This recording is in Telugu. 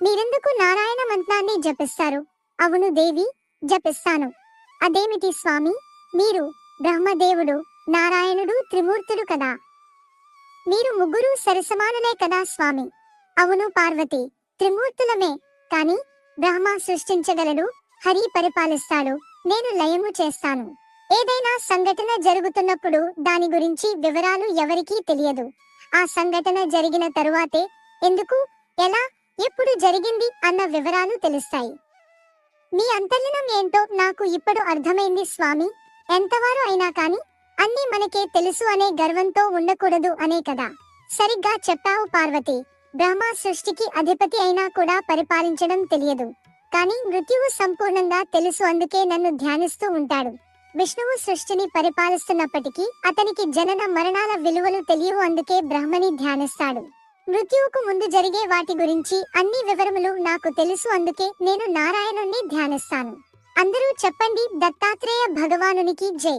మీరెందుకు నారాయణ మంత్రాన్ని జపిస్తారు? అవును దేవి, జపిస్తాను. అదేమిటి స్వామి? మీరు బ్రహ్మదేవుడు, నారాయణుడు త్రిమూర్తులు కదా. మీరు ముగ్గురు సరిసమానులే కదా స్వామి. అవును పార్వతి, త్రిమూర్తులమే. కాని బ్రహ్మ సృష్టించగలడు, హరి పరిపాలిస్తాడు, నేను లయము చేస్తాను. ఏదైనా సంఘటన జరుగుతున్నప్పుడు దాని గురించి వివరాలు ఎవరికీ తెలియదు. ఆ సంఘటన జరిగిన తరువాతే ఎందుకు, ఎలా, ఎప్పుడు జరిగింది అన్న వివరాలు తెలుస్తాయి. మీ అంతర్లీనం ఏంటో నాకు ఇప్పుడు అర్థమైంది స్వామి. ఎంతవారు అయినా కాని అన్నీ మనకే తెలుసు అనే గర్వంతో ఉండకూడదు అనే కదా. సరిగ్గా చెప్పావు పార్వతి. బ్రహ్మ సృష్టికి అధిపతి అయినా కూడా పరిపాలించడం తెలియదు. కానీ మృత్యువు సంపూర్ణంగా తెలుసు, అందుకే నన్ను ధ్యానిస్తూ ఉంటాడు. విష్ణువు సృష్టిని పరిపాలిస్తున్నప్పటికీ అతనికి జనన మరణాల విలువలు తెలియవు, అందుకే బ్రహ్మని ధ్యానిస్తాడు. మృత్యువుకు ముందు జరిగే వాటి గురించి అన్ని వివరములు నాకు తెలుసు, అందుకే నేను నారాయణుణ్ణి ధ్యానిస్తాను. అందరూ చెప్పండి, దత్తాత్రేయ భగవానునికి జై.